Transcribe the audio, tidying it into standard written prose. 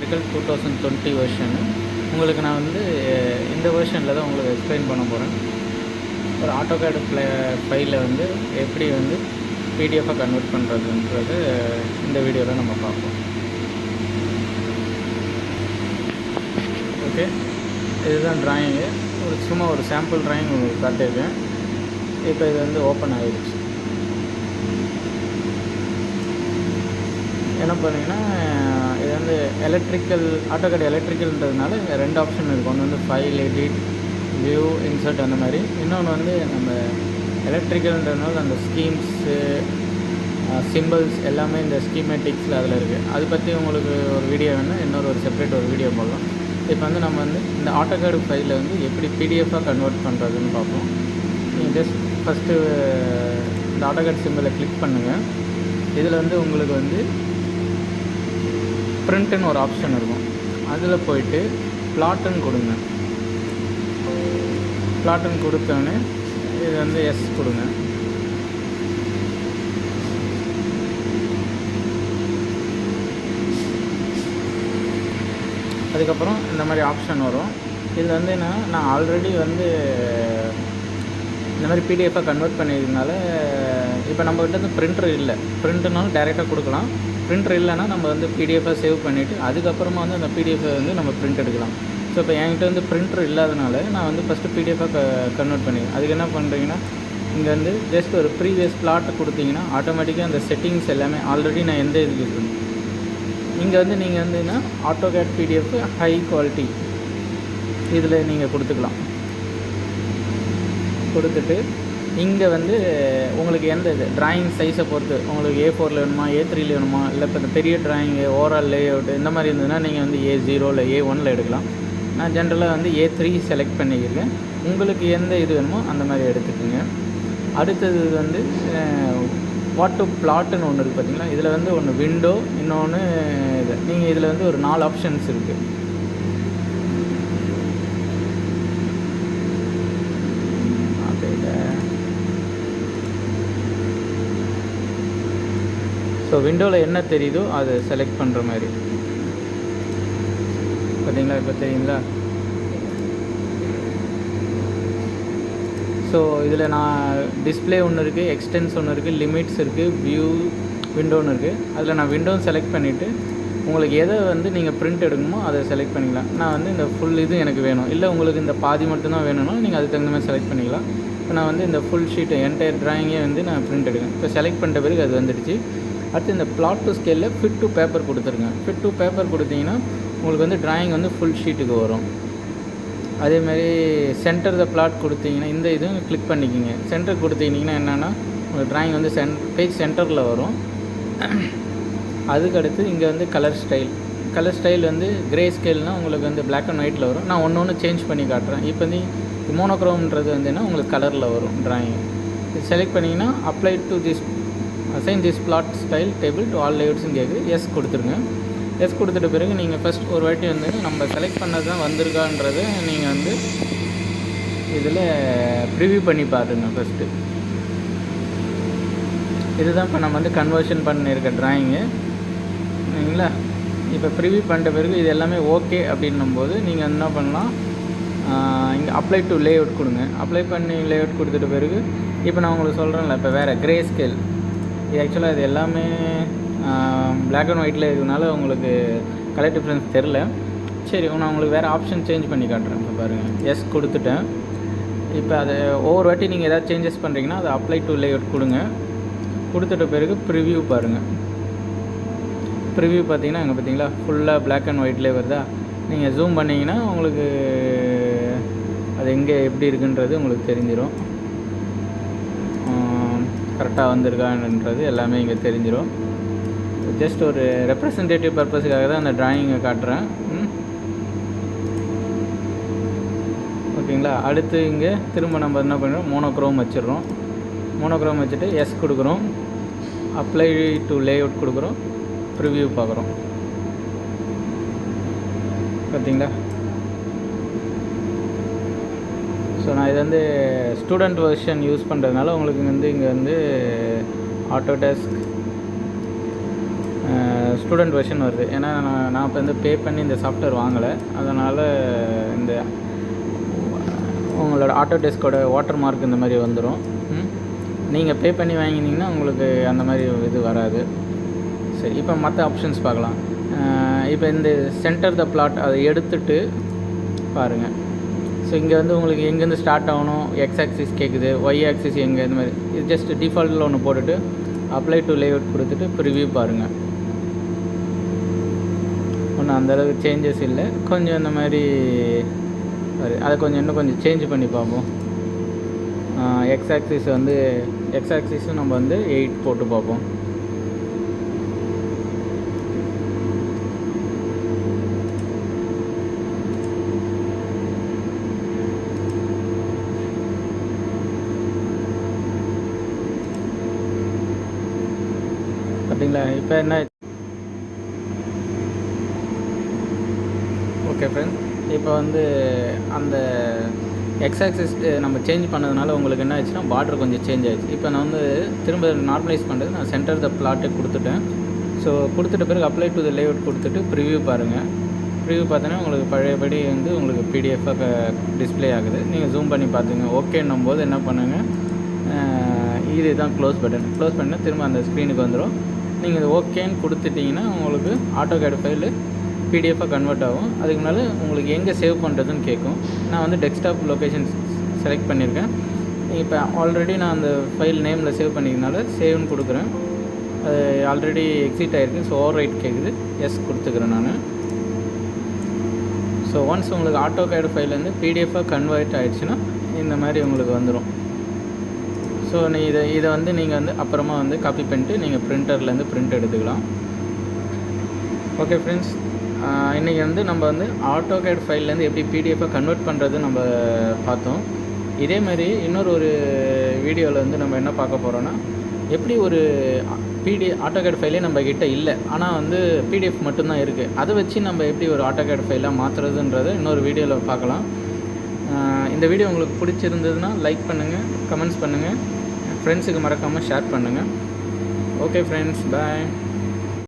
Practical 2020 version. உங்களுக்கு நான் வந்து இந்த வெர்ஷனில் தான் உங்களுக்கு எக்ஸ்பிளைன் பண்ண போகிறேன். ஒரு ஆட்டோகேட் ஃபைலை வந்து எப்படி வந்து பிடிஎஃபாக கன்வெர்ட் பண்ணுறதுன்றது இந்த வீடியோவில் நம்ம பார்ப்போம். ஓகே, இதுதான் ட்ராயிங்கு. சும்மா ஒரு சாம்பிள் ட்ராயிங் உங்களுக்கு காட்டியிருக்கேன். இப்போ இது வந்து ஓப்பன் ஆகிடுச்சு. என்ன பண்ணிங்கன்னா, இது வந்து ஆட்டோகேட் எலக்ட்ரிக்கல்ன்றதுனால இங்கே 2 ஆப்ஷன் இருக்கும். ஒன்று வந்து ஃபைல், எடிட், வியூ, இன்சர்ட் அந்த மாதிரி. இன்னொன்று வந்து நம்ம எலக்ட்ரிக்கல்ன்றதுனால அந்த ஸ்கீம்ஸு, சிம்பிள்ஸ் எல்லாமே இந்த ஸ்கீமேட்டிக்ஸில் அதில் இருக்குது. அதை பற்றி உங்களுக்கு ஒரு வீடியோ வேணுன்னா இன்னொரு செப்பரேட் ஒரு வீடியோ போடலாம். இப்போ வந்து நம்ம வந்து இந்த ஆட்டோகேட் ஃபைலை வந்து எப்படி பிடிஎஃபாக கன்வெர்ட் பண்ணுறதுன்னு பார்ப்போம். நீங்கள் ஜஸ்ட் ஃபஸ்ட்டு இந்த ஆட்டோகேட் சிம்பிளை கிளிக் பண்ணுங்கள். இதில் வந்து உங்களுக்கு வந்து பிரிண்ட்டுன்னு ஒரு ஆப்ஷன் இருக்கும். அதில் போயிட்டு பிளாட்டுன்னு கொடுங்க. பிளாட்டுன்னு கொடுத்தோன்னே இது வந்து எஸ் கொடுங்க. அதுக்கப்புறம் இந்த மாதிரி ஆப்ஷன் வரும். இதில் வந்து நான் ஆல்ரெடி வந்து இந்த மாதிரி பிடிஎஃபாக கன்வெர்ட் பண்ணியிருந்தனால இப்போ நம்மகிட்ட வந்து பிரிண்டர் இல்லை. பிரிண்ட்னாலும் டைரெக்டாக கொடுக்கலாம். பிரிண்டர் இல்லைன்னா நம்ம வந்து பிடிஎஃபாக சேவ் பண்ணிவிட்டு அதுக்கப்புறமா வந்து அந்த பிடிஎஃபை வந்து நம்ம பிரிண்ட் எடுக்கலாம். ஸோ இப்போ என்கிட்ட வந்து பிரிண்டர் இல்லாதனால நான் வந்து ஃபஸ்ட்டு பிடிஎஃபாக கன்வெர்ட் பண்ணிடுவேன். அதுக்கு என்ன பண்ணுறீங்கன்னா, இங்கே வந்து ஜஸ்ட் ஒரு ப்ரீவியஸ் பிளாட் கொடுத்தீங்கன்னா ஆட்டோமேட்டிக்காக அந்த செட்டிங்ஸ் எல்லாமே ஆல்ரெடி நான் எந்த இதுக்கு இருக்கணும். இங்கே வந்து நீங்கள் வந்துன்னா ஆட்டோகேட் பிடிஎஃப் ஹை குவாலிட்டி இதில் நீங்கள் கொடுத்துக்கலாம். கொடுத்துட்டு இங்கே வந்து உங்களுக்கு எந்த இது ட்ராயிங் சைஸை பொறுத்து உங்களுக்கு A4 வேணுமா, A3 வேணுமா, இல்லை இப்போ இந்த பெரிய ட்ராயிங்கு ஓவரால் லேஅவுட்டு இந்த மாதிரி இருந்ததுன்னா நீங்கள் வந்து A0 இல்லை A1 எடுக்கலாம். நான் ஜென்ரலாக வந்து A3 செலக்ட் பண்ணிக்கிறேன். உங்களுக்கு எந்த இது வேணுமோ அந்த மாதிரி எடுத்துக்கோங்க. அடுத்தது வந்து வாட் டு பிளாட்டுன்னு ஒன்று இருக்குது பார்த்தீங்களா. இதில் வந்து ஒன்று விண்டோ, இன்னொன்று இது. நீங்கள் இதில் வந்து ஒரு 4 ஆப்ஷன்ஸ் இருக்குது. ஸோ விண்டோவில் என்ன தெரியுதோ அதை செலக்ட் பண்ணுற மாதிரி பார்த்தீங்களா. இப்போ தெரியுங்களா. ஸோ இதில் நான் டிஸ்பிளே ஒன்று இருக்குது, எக்ஸ்டென்ஸ் ஒன்று இருக்குது, லிமிட்ஸ் இருக்குது, வியூ, விண்டோன்னு இருக்குது. அதில் நான் விண்டோன்னு செலக்ட் பண்ணிவிட்டு உங்களுக்கு எதை வந்து நீங்கள் பிரிண்ட் எடுக்கணுமோ அதை செலக்ட் பண்ணிக்கலாம். நான் வந்து இந்த ஃபுல் இது எனக்கு வேணும், இல்லை உங்களுக்கு இந்த பாதி மட்டும்தான் வேணும்னா நீங்கள் அதுக்கு தகுந்த மாதிரி செலக்ட் பண்ணிக்கலாம். இப்போ நான் வந்து இந்த ஃபுல் ஷீட்டு என்டையர் ட்ராயிங்கே வந்து நான் பிரிண்ட் எடுக்கேன். இப்போ செலக்ட் பண்ணிட்ட பிறகு அது வந்துடுச்சு. அடுத்து இந்த பிளாட் டு ஸ்கேலில் ஃபிட் டு பேப்பர் கொடுத்துருங்க. ஃபிட் டு பேப்பர் கொடுத்தீங்கன்னா உங்களுக்கு வந்து ட்ராயிங் வந்து ஃபுல் ஷீட்டுக்கு வரும். அதேமாதிரி சென்டர் த பிளாட் கொடுத்தீங்கன்னா இந்த இதுவும் கிளிக் பண்ணிக்கிங்க. சென்டர் கொடுத்தீங்கன்னா என்னென்னா உங்களுக்கு ட்ராயிங் வந்து பேஜ் சென்டரில் வரும். அதுக்கடுத்து இங்கே வந்து கலர் ஸ்டைல் வந்து கிரே ஸ்கேல்னால் உங்களுக்கு வந்து பிளாக் அண்ட் ஒயிட்டில் வரும். நான் ஒன்று சேஞ்ச் பண்ணி காட்டுறேன். இப்போ வந்து மோனோக்ரோம்ன்றது வந்துன்னா உங்களுக்கு கலரில் வரும் ட்ராயிங். இது செலக்ட் பண்ணிங்கன்னா apply to this assign this plot style table to all லேஅவுட்ஸ்னு கேட்குது. எஸ் கொடுத்துருங்க. எஸ் கொடுத்துட்ட பிறகு நீங்கள் ஃபஸ்ட் ஒரு வாட்டி வந்து நம்ம செலக்ட் பண்ணது தான் வந்திருக்கான்றதை நீங்கள் வந்து இதில் ப்ரிவ்யூ பண்ணி பாருங்க ஃபஸ்ட்டு. இதுதான் இப்போ நம்ம வந்து கன்வர்ஷன் பண்ணியிருக்க ட்ராயிங்கு சரிங்களா. இப்போ ப்ரிவ்யூ பண்ணிட்ட பிறகு இது எல்லாமே ஓகே அப்படின்னும்போது நீங்கள் என்ன பண்ணலாம், இங்கே அப்ளை டு லேஅவுட் கொடுங்க. அப்ளை பண்ணி லேஅவுட் கொடுத்துட்ட பிறகு இப்போ நான் உங்களுக்கு சொல்கிறேன்ல, இப்போ வேறு கிரே ஸ்கேல். இது ஆக்சுவலாக இது எல்லாமே பிளாக் அண்ட் ஒயிட்டில் இருக்கிறதுனால உங்களுக்கு கலர் டிஃப்ரென்ஸ் தெரில. சரி, நான் உங்களுக்கு வேறு ஆப்ஷன் சேஞ்ச் பண்ணி காட்டுறேன். இப்போ பாருங்கள், எஸ் கொடுத்துட்டேன். இப்போ அதை ஒவ்வொரு வாட்டி நீங்கள் எதாவது சேஞ்சஸ் பண்ணுறீங்கன்னா அதை அப்ளை டு லேஅவுட் கொடுங்க. கொடுத்துட்ட பிறகு ப்ரிவ்யூ பாருங்கள். ப்ரிவ்யூ பார்த்தீங்கன்னா அங்கே பார்த்தீங்களா ஃபுல்லாக பிளாக் அண்ட் ஒயிட்லேயே வருதா. நீங்கள் ஜூம் பண்ணிங்கன்னா உங்களுக்கு அது எங்கே எப்படி இருக்குன்றது உங்களுக்கு தெரிஞ்சிடும். கரெக்டாக வந்திருக்கான்றது எல்லாமே இங்கே தெரிஞ்சிடும். ஜஸ்ட் ஒரு ரெப்ரசன்டேட்டிவ் பர்பஸுக்காக தான் அந்த ட்ராயிங்கை காட்டுறேன். ஓகேங்களா. அடுத்து இங்கே திரும்ப நம்ம என்ன பண்ணுறோம், மோனோக்ரோம் வச்சிடுறோம். மோனோக்ரோம் வச்சுட்டு எஸ் கொடுக்குறோம். அப்ளை டு லேஅவுட் கொடுக்குறோம். ப்ரிவ்யூ பார்க்குறோம். பார்த்தீங்களா. ஸோ நான் இது வந்து ஸ்டூடெண்ட் வெர்ஷன் யூஸ் பண்ணுறதுனால உங்களுக்கு வந்து இங்கே வந்து ஆட்டோடெஸ்க் ஸ்டூடெண்ட் வெர்ஷன் வருது. ஏன்னா நான் இப்போ வந்து பே பண்ணி இந்த சாஃப்ட்வேர் வாங்கலை, அதனால் இந்த உங்களோட ஆட்டோடெஸ்கோட வாட்டர் மார்க் இந்த மாதிரி வந்துடும். நீங்கள் பே பண்ணி வாங்கினீங்கன்னா உங்களுக்கு அந்த மாதிரி இது வராது. சரி, இப்போ மற்ற ஆப்ஷன்ஸ் பார்க்கலாம். இப்போ இந்த சென்டர் த பிளாட் அதை எடுத்துகிட்டு பாருங்கள். ஸோ இங்கே வந்து உங்களுக்கு எங்கேருந்து ஸ்டார்ட் ஆகணும், எக்ஸ் ஆக்சிஸ் கேட்குது, ஒய் ஆக்சிஸ் எங்கே, இந்த மாதிரி. இது ஜஸ்ட் டிஃபால்ட்டில் ஒன்று போட்டுட்டு அப்ளை டு லேஅவுட் கொடுத்துட்டு ப்ரிவ்யூ பாருங்கள். ஒன்றும் அந்தளவுக்கு சேஞ்சஸ் இல்லை, கொஞ்சம் இந்த மாதிரி அதை கொஞ்சம் இன்னும் கொஞ்சம் சேஞ்ச் பண்ணி பார்ப்போம். எக்ஸ் ஆக்சிஸ் வந்து எக்ஸ் ஆக்சிஸும் நம்ம வந்து 8 போட்டு பார்ப்போம். பார்த்தீங்களா? இப்போ என்ன, ஓகே ஃப்ரெண்ட்ஸ், இப்போ வந்து அந்த எக்ஸ் ஆக்சிஸ் நம்ம சேஞ்ச் பண்ணதுனால உங்களுக்கு என்ன ஆச்சுன்னா பார்டர் கொஞ்சம் சேஞ்ச் ஆகிடுச்சு. இப்போ நான் வந்து திரும்ப நார்மலைஸ் பண்ணுறது, நான் சென்டர் த பிளாட்டை கொடுத்துட்டேன். ஸோ கொடுத்துட்ட பிறகு அப்ளை டு த லேஅவுட் கொடுத்துட்டு ப்ரிவ்யூ பாருங்கள். ப்ரிவ்யூ பார்த்தோன்னா உங்களுக்கு பழையபடி வந்து உங்களுக்கு பிடிஎஃபாக டிஸ்பிளே ஆகுது. நீங்கள் ஜூம் பண்ணி பார்த்துங்க. ஓகேன்னும் போது என்ன பண்ணுங்கள், இது தான் க்ளோஸ் பட்டன். க்ளோஸ் பண்ணால் திரும்ப அந்த ஸ்க்ரீனுக்கு வந்துடும். நீங்கள் இது ஓகேன்னு கொடுத்துட்டிங்கன்னா உங்களுக்கு ஆட்டோகேட் ஃபைலு பிடிஎஃபாக கன்வெர்ட் ஆகும். அதுக்கு முன்னால் உங்களுக்கு எங்கே சேவ் பண்ணுறதுன்னு கேட்கும். நான் வந்து டெஸ்க்டாப் லொக்கேஷன் செலக்ட் பண்ணியிருக்கேன். இப்போ ஆல்ரெடி நான் அந்த ஃபைல் நேமில் சேவ் பண்ணிக்கிறதுனால சேவ்னு கொடுக்குறேன். அது ஆல்ரெடி எக்ஸிட் ஆகிருக்கு. ஸோ ஓவர் ரைட் கேட்குது, எஸ் கொடுத்துக்கிறேன் நான். ஸோ ஒன்ஸ் உங்களுக்கு ஆட்டோகேட் ஃபைல் வந்து பிடிஎஃபாக கன்வெர்ட் ஆகிடுச்சுன்னா இந்த மாதிரி உங்களுக்கு வந்துடும். ஸோ இதை வந்து நீங்கள் வந்து அப்புறமா வந்து காப்பி பண்ணிட்டு நீங்கள் பிரிண்டர்லேருந்து பிரிண்ட் எடுத்துக்கலாம். ஓகே ஃப்ரெண்ட்ஸ், இன்றைக்கி வந்து நம்ம வந்து ஆட்டோகேட் ஃபைல்லேருந்து எப்படி பிடிஎஃபாக கன்வெர்ட் பண்ணுறது நம்ம பார்த்தோம். இதே மாதிரி இன்னொரு வீடியோவில் வந்து நம்ம என்ன பார்க்க போகிறோன்னா, எப்படி ஒரு ஆட்டோகேட் ஃபைலே நம்ம கிட்ட இல்லை, ஆனால் வந்து பிடிஎஃப் மட்டும்தான் இருக்குது, அதை வச்சு நம்ம எப்படி ஒரு ஆட்டோகேட் ஃபைலாக மாற்றுறதுன்றதை இன்னொரு வீடியோவில் பார்க்கலாம். இந்த வீடியோ உங்களுக்கு பிடிச்சிருந்ததுன்னா லைக் பண்ணுங்கள், கமெண்ட்ஸ் பண்ணுங்கள், ஃப்ரெண்ட்ஸுக்கு மறக்காமல் ஷேர் பண்ணுங்கள். ஓகே ஃப்ரெண்ட்ஸ், பாய்.